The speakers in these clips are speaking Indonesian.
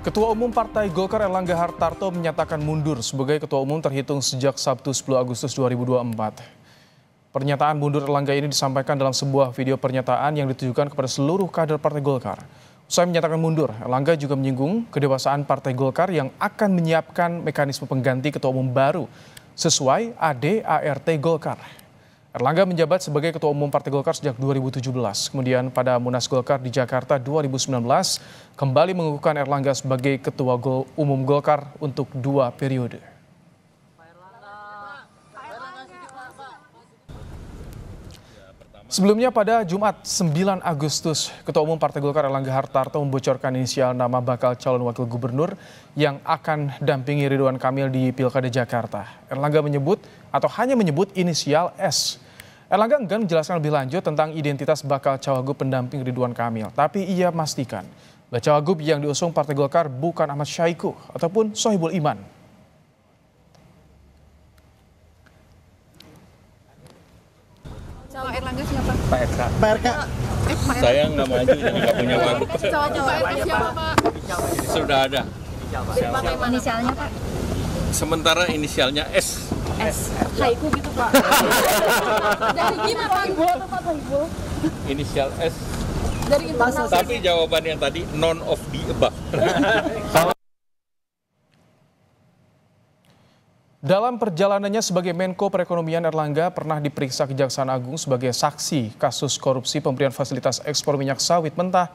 Ketua Umum Partai Golkar Erlangga Hartarto menyatakan mundur sebagai Ketua Umum terhitung sejak Sabtu 10 Agustus 2024. Pernyataan mundur Erlangga ini disampaikan dalam sebuah video pernyataan yang ditujukan kepada seluruh kader Partai Golkar. Usai menyatakan mundur, Erlangga juga menyinggung kedewasaan Partai Golkar yang akan menyiapkan mekanisme pengganti Ketua Umum baru sesuai ADART Golkar. Erlangga menjabat sebagai Ketua Umum Partai Golkar sejak 2017. Kemudian pada Munas Golkar di Jakarta 2019, kembali mengukuhkan Erlangga sebagai Ketua Umum Golkar untuk 2 periode. Sebelumnya pada Jumat 9 Agustus, Ketua Umum Partai Golkar Erlangga Hartarto membocorkan inisial nama bakal calon wakil gubernur yang akan dampingi Ridwan Kamil di Pilkada Jakarta. Erlangga menyebut atau hanya menyebut inisial S. Erlangga enggan menjelaskan lebih lanjut tentang identitas bakal cawagup pendamping Ridwan Kamil, tapi ia memastikan bahwa cawagup yang diusung Partai Golkar bukan Ahmad Syahiku ataupun Sohibul Iman. Cawa Erlangga siapa? Pak RK. Pak RK. Saya nggak maju, jadi nggak punya wagub. Cawa siapa, Pak? Sudah ada. Siapa inisialnya, Pak? Sementara inisialnya S. S. Syahiku gitu, Pak. Dari gimana, Pak? Ibu atau Pak Ibu? Inisial S. Dari internal. Tapi jawaban yang tadi none of the above. Dalam perjalanannya sebagai Menko Perekonomian, Erlangga pernah diperiksa Kejaksaan Agung sebagai saksi kasus korupsi pemberian fasilitas ekspor minyak sawit mentah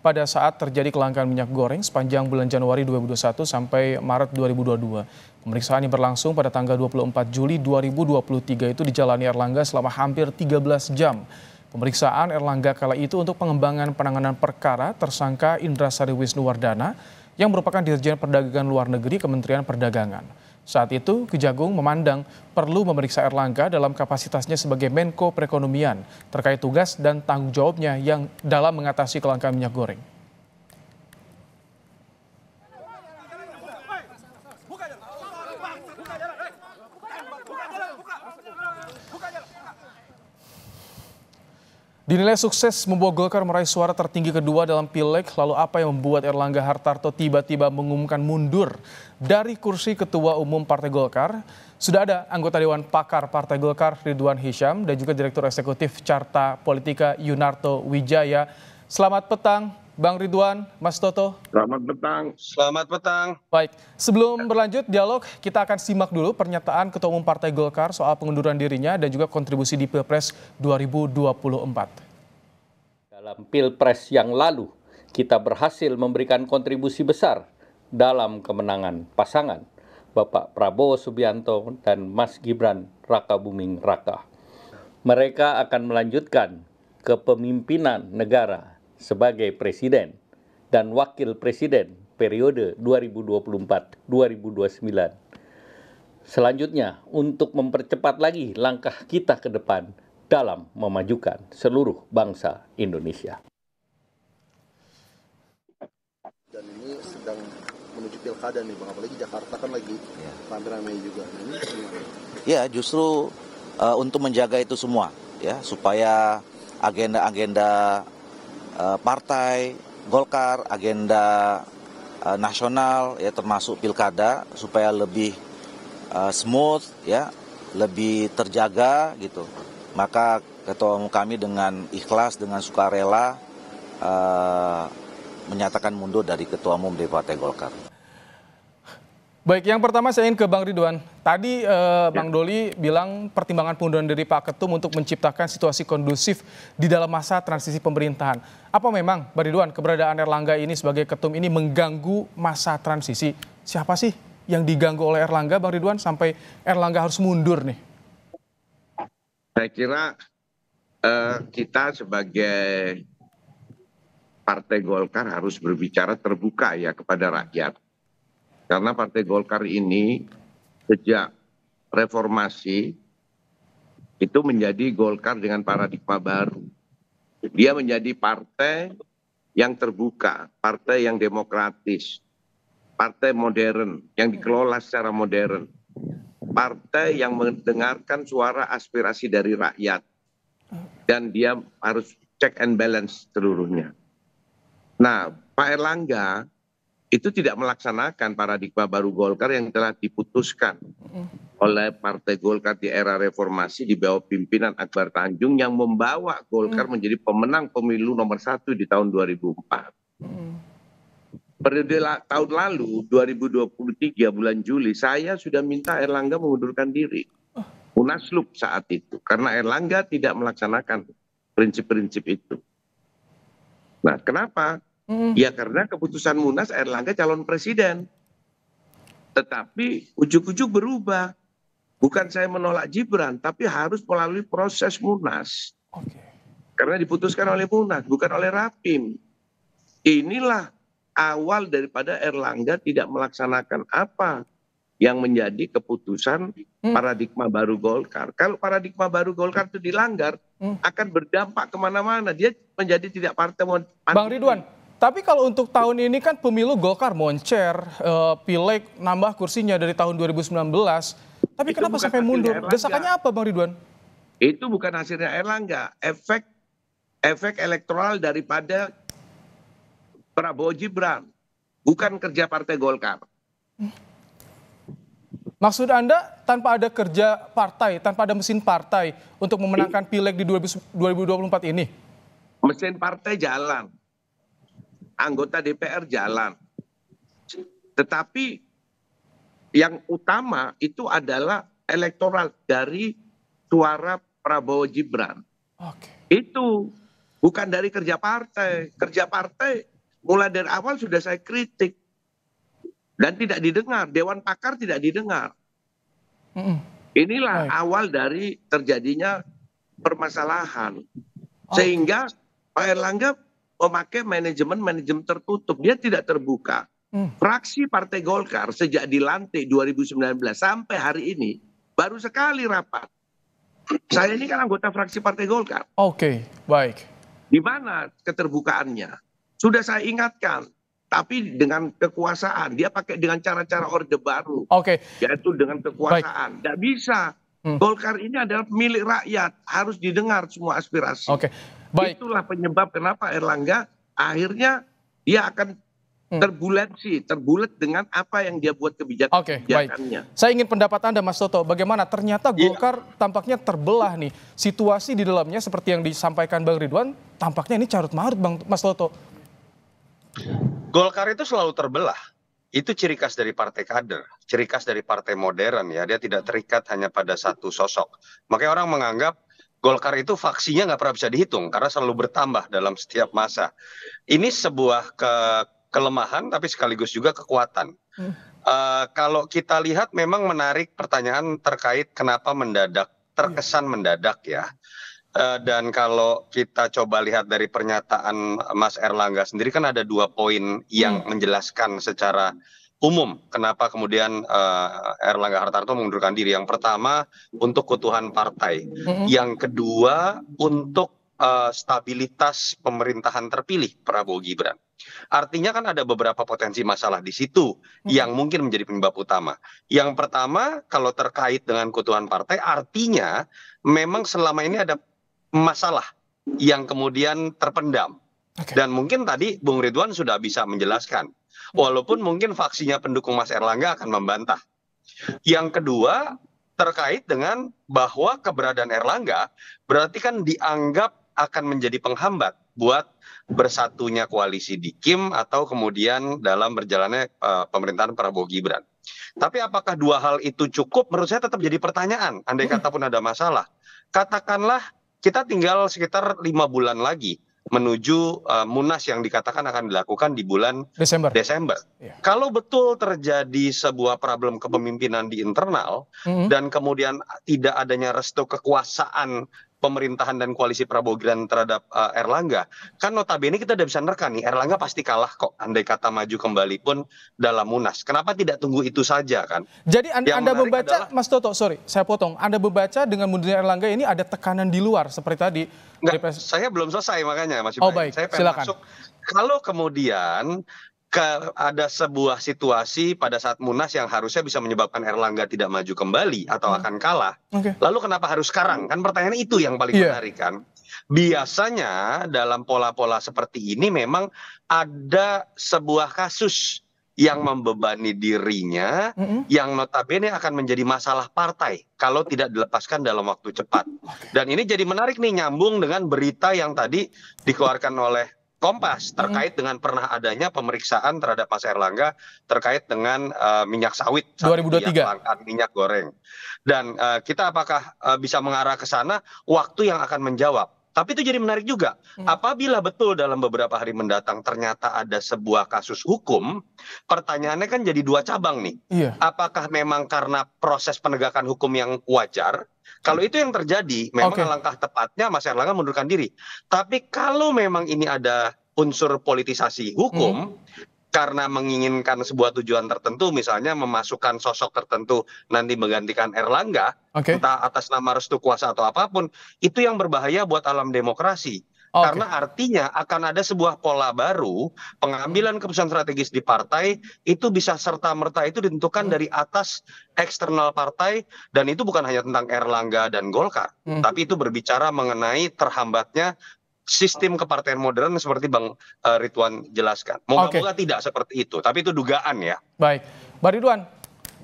pada saat terjadi kelangkaan minyak goreng sepanjang bulan Januari 2021 sampai Maret 2022. Pemeriksaan yang berlangsung pada tanggal 24 Juli 2023 itu dijalani Erlangga selama hampir 13 jam. Pemeriksaan Erlangga kala itu untuk pengembangan penanganan perkara tersangka Indra Sari Wisnuwardana yang merupakan Dirjen Perdagangan Luar Negeri Kementerian Perdagangan. Saat itu, Kejagung memandang perlu memeriksa Erlangga dalam kapasitasnya sebagai Menko Perekonomian terkait tugas dan tanggung jawabnya yang dalam mengatasi kelangkaan minyak goreng. Dinilai sukses membawa Golkar meraih suara tertinggi kedua dalam Pileg, lalu apa yang membuat Erlangga Hartarto tiba-tiba mengumumkan mundur dari kursi Ketua Umum Partai Golkar? Sudah ada anggota Dewan Pakar Partai Golkar Ridwan Hisyam dan juga Direktur Eksekutif Carta Politika Yunarto Wijaya. Selamat petang, Bang Ridwan, Mas Toto. Selamat petang. Selamat petang. Baik, sebelum berlanjut dialog, kita akan simak dulu pernyataan Ketua Umum Partai Golkar soal pengunduran dirinya dan juga kontribusi di Pilpres 2024. Dalam Pilpres yang lalu, kita berhasil memberikan kontribusi besar dalam kemenangan pasangan Bapak Prabowo Subianto dan Mas Gibran Rakabuming Raka. Mereka akan melanjutkan kepemimpinan negara sebagai presiden dan wakil presiden periode 2024-2029. Selanjutnya, untuk mempercepat lagi langkah kita ke depan dalam memajukan seluruh bangsa Indonesia. Dan ini sedang menuju pilkada nih Bang, apalagi Jakarta kan lagi ramai-ramai juga. Ini gimana? Ya, justru untuk menjaga itu semua, ya, supaya agenda-agenda partai Golkar, agenda nasional, ya, termasuk pilkada, supaya lebih smooth, ya, lebih terjaga gitu. Maka Ketua Umum kami dengan ikhlas, dengan sukarela menyatakan mundur dari Ketua Umum dari Partai Golkar. Baik, yang pertama saya ingin ke Bang Ridwan. Tadi Bang Doli bilang pertimbangan pengunduran diri Pak Ketum untuk menciptakan situasi kondusif di dalam masa transisi pemerintahan. Apa memang, Bang Ridwan, keberadaan Erlangga ini sebagai Ketum ini mengganggu masa transisi? Siapa sih yang diganggu oleh Erlangga, Bang Ridwan, sampai Erlangga harus mundur nih? Saya kira kita sebagai Partai Golkar harus berbicara terbuka ya kepada rakyat. Karena Partai Golkar ini sejak reformasi itu menjadi Golkar dengan paradigma baru. Dia menjadi partai yang terbuka, partai yang demokratis, partai modern, yang dikelola secara modern. Partai yang mendengarkan suara aspirasi dari rakyat dan dia harus check and balance seluruhnya. Nah, Pak Erlangga itu tidak melaksanakan paradigma baru Golkar yang telah diputuskan oleh Partai Golkar di era reformasi di bawah pimpinan Akbar Tanjung yang membawa Golkar menjadi pemenang pemilu nomor 1 di tahun 2004. Periode tahun lalu 2023 bulan Juli saya sudah minta Erlangga mengundurkan diri. Munaslup saat itu karena Erlangga tidak melaksanakan prinsip-prinsip itu. Nah, kenapa? Ya karena keputusan Munas Erlangga calon presiden. Tetapi ujuk-ujuk berubah. Bukan saya menolak Gibran, tapi harus melalui proses Munas. Karena diputuskan oleh Munas, bukan oleh Rapim. Inilah awal daripada Erlangga tidak melaksanakan apa yang menjadi keputusan paradigma baru Golkar. Kalau paradigma baru Golkar itu dilanggar, akan berdampak kemana-mana. Dia menjadi tidak partai. Bang Ridwan, tapi kalau untuk tahun ini kan pemilu Golkar moncer, pileg nambah kursinya dari tahun 2019. Tapi Itu kenapa bukan sampai mundur? hasilnya Erlangga. Desakannya apa Bang Ridwan? Itu bukan hasilnya Erlangga. Efek elektoral daripada Prabowo Gibran. Bukan kerja Partai Golkar. Maksud Anda tanpa ada kerja partai, tanpa ada mesin partai untuk memenangkan pileg di 2024 ini? Mesin partai jalan. Anggota DPR jalan. Tetapi yang utama itu adalah elektoral dari suara Prabowo Gibran. Itu bukan dari kerja partai. Kerja partai mulai dari awal sudah saya kritik. Dan tidak didengar. Dewan Pakar tidak didengar. Inilah awal dari terjadinya permasalahan. Sehingga Pak Erlangga memakai manajemen tertutup. Dia tidak terbuka. Fraksi Partai Golkar sejak dilantik 2019 sampai hari ini baru sekali rapat. Saya ini kan anggota fraksi Partai Golkar. Oke, baik. Di mana keterbukaannya? Sudah saya ingatkan. Tapi dengan kekuasaan. Dia pakai dengan cara-cara orde baru. Yaitu dengan kekuasaan. Tidak bisa. Golkar ini adalah milik rakyat. Harus didengar semua aspirasi. Itulah penyebab kenapa Erlangga akhirnya dia akan terbulet dengan apa yang dia buat kebijakannya. Saya ingin pendapat Anda Mas Toto, bagaimana ternyata Golkar tampaknya terbelah nih. Situasi di dalamnya seperti yang disampaikan Bang Ridwan, tampaknya ini carut marut Bang Mas Toto. Golkar itu selalu terbelah. Itu ciri khas dari partai kader, ciri khas dari partai modern ya. Dia tidak terikat hanya pada satu sosok. Makanya orang menganggap Golkar itu faksinya nggak pernah bisa dihitung karena selalu bertambah dalam setiap masa. Ini sebuah kelemahan tapi sekaligus juga kekuatan. Kalau kita lihat memang menarik pertanyaan terkait kenapa mendadak, terkesan mendadak ya. Dan kalau kita coba lihat dari pernyataan Mas Erlangga sendiri kan ada 2 poin yang menjelaskan secara umum kenapa kemudian Erlangga Hartarto mengundurkan diri. Yang pertama untuk keutuhan partai, yang kedua untuk stabilitas pemerintahan terpilih Prabowo Gibran. Artinya kan ada beberapa potensi masalah di situ yang mungkin menjadi penyebab utama. Yang pertama kalau terkait dengan keutuhan partai artinya memang selama ini ada masalah yang kemudian terpendam. Dan mungkin tadi Bung Ridwan sudah bisa menjelaskan. Walaupun mungkin faksinya pendukung Mas Erlangga akan membantah. Yang kedua terkait dengan bahwa keberadaan Erlangga berarti kan dianggap akan menjadi penghambat buat bersatunya koalisi di KIM atau kemudian dalam berjalannya pemerintahan Prabowo Gibran. Tapi apakah 2 hal itu cukup? Menurut saya tetap jadi pertanyaan. Andai kata pun ada masalah. Katakanlah kita tinggal sekitar 5 bulan lagi menuju Munas yang dikatakan akan dilakukan di bulan Desember. Kalau betul terjadi sebuah problem kepemimpinan di internal dan kemudian tidak adanya restu kekuasaan pemerintahan dan koalisi Prabowo Gibran terhadap Erlangga, kan notabene kita udah bisa nerka nih, Erlangga pasti kalah kok andai kata maju kembali pun dalam Munas. Kenapa tidak tunggu itu saja kan? Jadi Anda membaca, Mas Toto, sorry saya potong, Anda membaca dengan mundurnya Erlangga ini ada tekanan di luar seperti tadi? Enggak, saya belum selesai makanya Mas Ibrahim. Baik, saya pengen masuk. Kalau kemudian ada sebuah situasi pada saat Munas yang harusnya bisa menyebabkan Erlangga tidak maju kembali atau akan kalah. Lalu kenapa harus sekarang? Kan pertanyaan itu yang paling menarik kan. Biasanya dalam pola-pola seperti ini memang ada sebuah kasus yang membebani dirinya, yang notabene akan menjadi masalah partai kalau tidak dilepaskan dalam waktu cepat. Dan ini jadi menarik nih, nyambung dengan berita yang tadi dikeluarkan oleh Kompas terkait dengan pernah adanya pemeriksaan terhadap Mas Erlangga terkait dengan minyak sawit 2023. kelangkaan minyak goreng. Dan kita apakah bisa mengarah ke sana? Waktu yang akan menjawab. Tapi itu jadi menarik juga. Apabila betul dalam beberapa hari mendatang ternyata ada sebuah kasus hukum, pertanyaannya kan jadi dua cabang nih. Iya. Apakah memang karena proses penegakan hukum yang wajar? Kalau itu yang terjadi, memang langkah tepatnya Mas Erlangga mundurkan diri. Tapi kalau memang ini ada unsur politisasi hukum, karena menginginkan sebuah tujuan tertentu, misalnya memasukkan sosok tertentu nanti menggantikan Erlangga, entah atas nama restu kuasa atau apapun, itu yang berbahaya buat alam demokrasi. Karena artinya akan ada sebuah pola baru, pengambilan keputusan strategis di partai itu bisa serta-merta itu ditentukan dari atas eksternal partai, dan itu bukan hanya tentang Erlangga dan Golkar, tapi itu berbicara mengenai terhambatnya sistem kepartaian modern seperti Bang Ridwan jelaskan. Moga-moga tidak seperti itu, tapi itu dugaan ya. Baik, Bang Ridwan,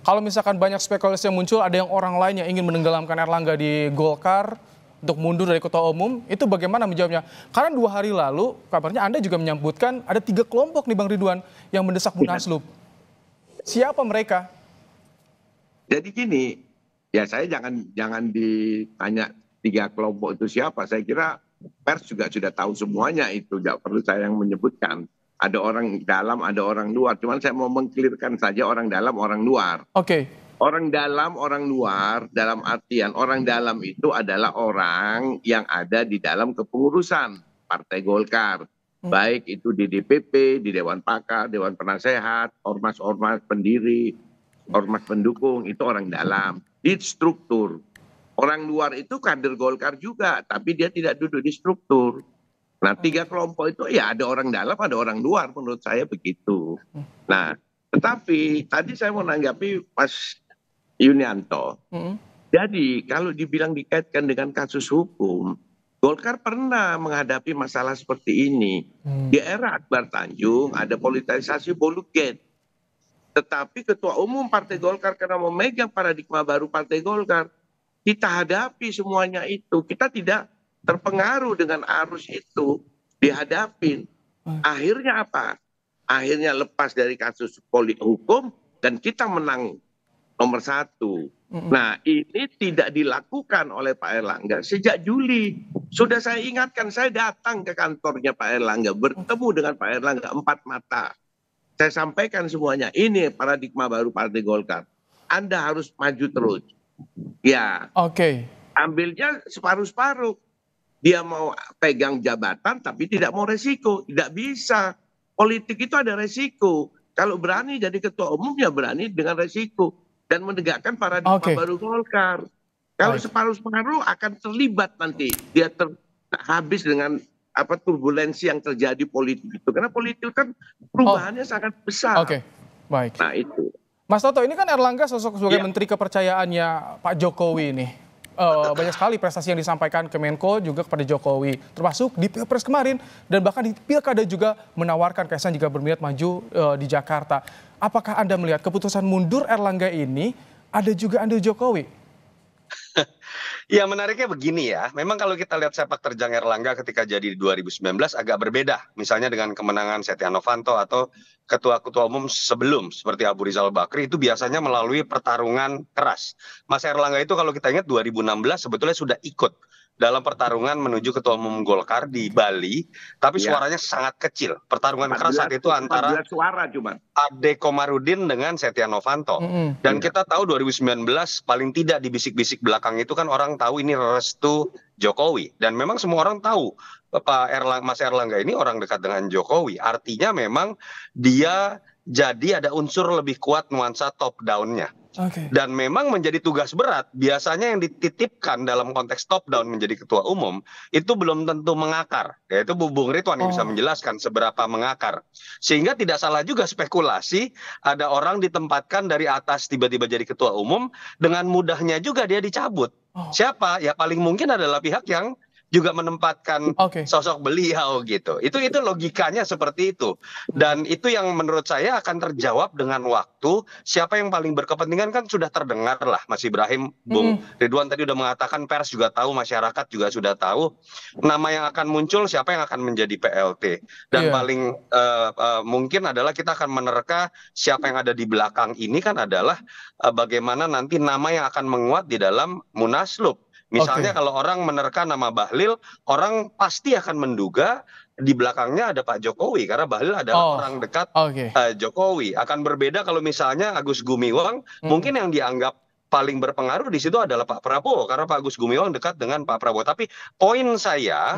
kalau misalkan banyak spekulasi yang muncul, ada yang orang lain yang ingin menenggelamkan Erlangga di Golkar untuk mundur dari ketua umum, itu bagaimana menjawabnya? Karena 2 hari lalu kabarnya Anda juga menyebutkan ada 3 kelompok nih Bang Ridwan yang mendesak Munaslup. Siapa mereka? Jadi gini, ya saya jangan ditanya 3 kelompok itu siapa. Saya kira pers juga sudah tahu semuanya itu, tidak perlu saya yang menyebutkan. Ada orang dalam, ada orang luar. Cuman saya mau mengklirkan saja orang dalam, orang luar. Orang dalam, orang luar, dalam artian orang dalam itu adalah orang yang ada di dalam kepengurusan Partai Golkar. Baik itu di DPP, di Dewan Pakar, Dewan Penasehat, ormas-ormas pendiri, ormas pendukung, itu orang dalam. Di struktur. Orang luar itu kader Golkar juga, tapi dia tidak duduk di struktur. Nah, 3 kelompok itu ya ada orang dalam, ada orang luar, menurut saya begitu. Nah, tetapi tadi saya mau menanggapi Mas Yunianto. Jadi kalau dibilang dikaitkan dengan kasus hukum, Golkar pernah menghadapi masalah seperti ini. Di era Akbar Tanjung ada politisasi Bolugate. Tetapi ketua umum Partai Golkar karena memegang paradigma baru Partai Golkar, kita hadapi semuanya itu. Kita tidak terpengaruh dengan arus itu, dihadapin. Akhirnya apa? Akhirnya lepas dari kasus hukum dan kita menang nomor 1. Nah, ini tidak dilakukan oleh Pak Erlangga sejak Juli. Sudah saya ingatkan, saya datang ke kantornya Pak Erlangga, bertemu dengan Pak Erlangga 4 mata. Saya sampaikan semuanya, ini paradigma baru Partai Golkar. Anda harus maju terus. Ya, ambilnya separuh-separuh. Dia mau pegang jabatan tapi tidak mau resiko. Tidak bisa. Politik itu ada resiko. Kalau berani jadi ketua umum ya berani dengan resiko. Dan menegakkan paradigma baru Golkar. Kalau separuh-separuh akan terlibat nanti. Dia habis dengan turbulensi yang terjadi politik itu. Karena politik kan perubahannya sangat besar. Baik. Nah itu. Mas Toto, ini kan Erlangga sosok sebagai menteri kepercayaannya Pak Jokowi nih. Banyak sekali prestasi yang disampaikan ke Menko juga kepada Jokowi. Termasuk di Pilpres kemarin. Dan bahkan di Pilkada juga menawarkan Kaisang jika berminat maju di Jakarta. Apakah Anda melihat keputusan mundur Erlangga ini ada juga andil Jokowi? Ya menariknya begini ya, memang kalau kita lihat sepak terjang Erlangga ketika jadi di 2019 agak berbeda. Misalnya dengan kemenangan Setia Novanto atau ketua-ketua umum sebelum seperti Abu Rizal Bakri itu biasanya melalui pertarungan keras. Mas Erlangga itu kalau kita ingat 2016 sebetulnya sudah ikut dalam pertarungan menuju ketua umum Golkar di Bali, tapi suaranya sangat kecil. Pertarungan keras saat itu antara Ade Komarudin dengan Setia Novanto. Dan kita tahu 2019 paling tidak di bisik-bisik belakang itu kan orang tahu ini restu Jokowi. Dan memang semua orang tahu Mas Erlangga ini orang dekat dengan Jokowi. Artinya memang dia jadi ada unsur lebih kuat nuansa top down-nya. Dan memang menjadi tugas berat. Biasanya yang dititipkan dalam konteks top down menjadi ketua umum itu belum tentu mengakar. Yaitu Bung Ridwan yang bisa menjelaskan seberapa mengakar. Sehingga tidak salah juga spekulasi ada orang ditempatkan dari atas tiba-tiba jadi ketua umum, dengan mudahnya juga dia dicabut. Siapa? Ya paling mungkin adalah pihak yang juga menempatkan Oke. sosok beliau gitu. Itu logikanya seperti itu. Dan itu yang menurut saya akan terjawab dengan waktu. Siapa yang paling berkepentingan kan sudah terdengar lah, Mas Ibrahim, Bung Ridwan tadi udah mengatakan, pers juga tahu, masyarakat juga sudah tahu nama yang akan muncul, siapa yang akan menjadi PLT. Dan Iya. paling mungkin adalah kita akan menerka siapa yang ada di belakang ini kan adalah bagaimana nanti nama yang akan menguat di dalam Munaslup. Misalnya kalau orang menerka nama Bahlil, orang pasti akan menduga di belakangnya ada Pak Jokowi karena Bahlil adalah orang dekat Jokowi. Akan berbeda kalau misalnya Agus Gumiwang, mungkin yang dianggap paling berpengaruh di situ adalah Pak Prabowo karena Pak Agus Gumiwang dekat dengan Pak Prabowo. Tapi poin saya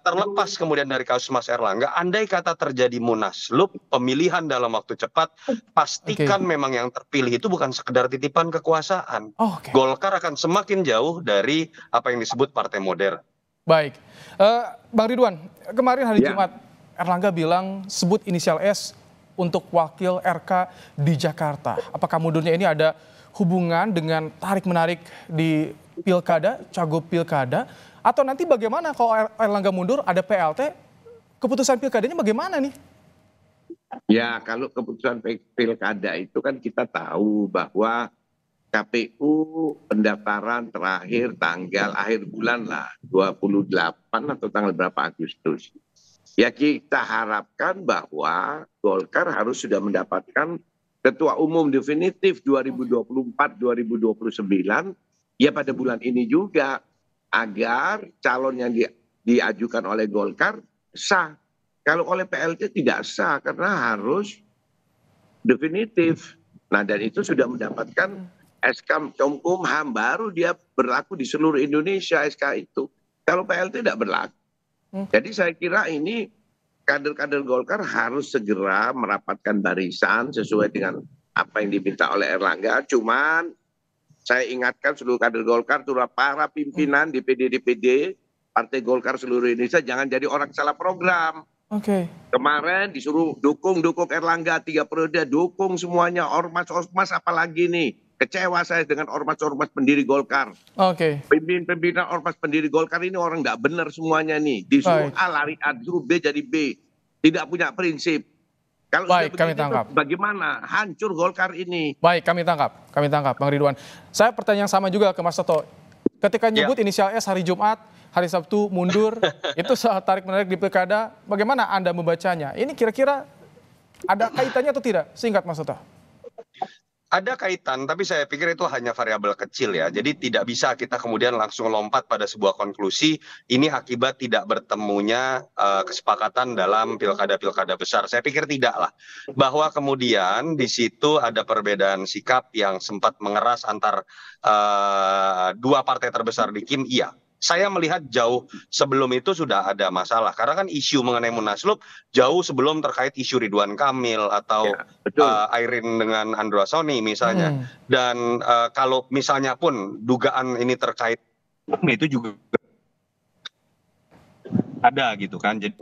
terlepas kemudian dari kasus Mas Erlangga, andai kata terjadi Munaslup, pemilihan dalam waktu cepat, pastikan memang yang terpilih itu bukan sekedar titipan kekuasaan. Golkar akan semakin jauh dari apa yang disebut partai modern. Baik, Bang Ridwan, kemarin hari Jumat Erlangga bilang sebut inisial S untuk wakil RK di Jakarta. Apakah mundurnya ini ada hubungan dengan tarik-menarik di pilkada, cagup pilkada, atau nanti bagaimana kalau Erlangga mundur ada PLT, keputusan pilkadanya bagaimana nih? Ya, kalau keputusan pilkada itu kan kita tahu bahwa KPU pendaftaran terakhir tanggal akhir bulan lah, 28 atau tanggal berapa Agustus. Ya kita harapkan bahwa Golkar harus sudah mendapatkan Ketua Umum definitif 2024-2029 ya pada bulan ini juga agar calon yang diajukan oleh Golkar sah. Kalau oleh PLT tidak sah karena harus definitif. Nah dan itu sudah mendapatkan SK Kumham baru dia berlaku di seluruh Indonesia SK itu. Kalau PLT tidak berlaku. Jadi saya kira ini kader-kader Golkar harus segera merapatkan barisan sesuai dengan apa yang diminta oleh Erlangga. Cuman saya ingatkan seluruh kader Golkar, terutama para pimpinan DPD Partai Golkar seluruh Indonesia jangan jadi orang salah program. Kemarin disuruh dukung Erlangga 3 periode, dukung semuanya ormas-ormas apalagi nih. Kecewa saya dengan ormas-ormas pendiri Golkar. Pimpinan ormas pendiri Golkar ini orang nggak benar semuanya nih. Disuruh A lari A, disuruh B jadi B. Tidak punya prinsip. Kalau kami tangkap. Bagaimana? Hancur Golkar ini. Baik, kami tangkap, Bang Ridwan. Saya pertanyaan sama juga ke Mas Toto. Ketika nyebut inisial S hari Jumat, hari Sabtu mundur, itu saat tarik-menarik di pilkada, bagaimana Anda membacanya? Ini kira-kira ada kaitannya atau tidak? Singkat Mas Toto. Ada kaitan, tapi saya pikir itu hanya variabel kecil ya. Jadi tidak bisa kita kemudian langsung lompat pada sebuah konklusi ini akibat tidak bertemunya kesepakatan dalam pilkada-pilkada besar. Saya pikir tidak lah. Bahwa kemudian di situ ada perbedaan sikap yang sempat mengeras antar dua partai terbesar di KIM, iya. Saya melihat jauh sebelum itu sudah ada masalah. Karena kan isu mengenai Munaslup jauh sebelum terkait isu Ridwan Kamil atau Airin dengan Andra Soni misalnya. Dan kalau misalnya pun dugaan ini terkait itu juga ada gitu kan. Jadi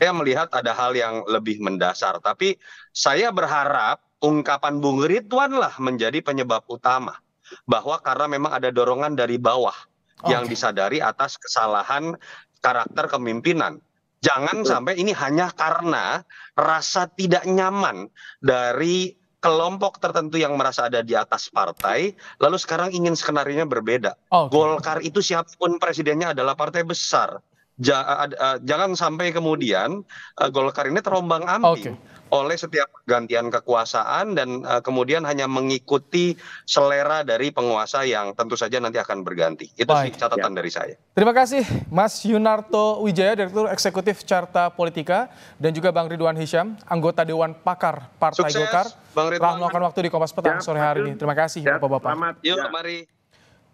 saya melihat ada hal yang lebih mendasar. Tapi saya berharap ungkapan Bung Ridwan lah menjadi penyebab utama. Bahwa karena memang ada dorongan dari bawah. Yang disadari atas kesalahan karakter kepemimpinan. Jangan sampai ini hanya karena rasa tidak nyaman dari kelompok tertentu yang merasa ada di atas partai, lalu sekarang ingin skenarionya berbeda. Golkar itu siapapun presidennya adalah partai besar. Jangan sampai kemudian Golkar ini terombang-ambing oleh setiap pergantian kekuasaan dan kemudian hanya mengikuti selera dari penguasa yang tentu saja nanti akan berganti. Itu sih catatan dari saya. Terima kasih Mas Yunarto Wijaya, Direktur Eksekutif Carta Politika, dan juga Bang Ridwan Hisyam, anggota Dewan Pakar Partai Golkar. Telah meluangkan waktu di Kompas Petang sore hari ini. Terima kasih Bapak-Bapak. Yuk, mari.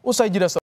Usai jeda.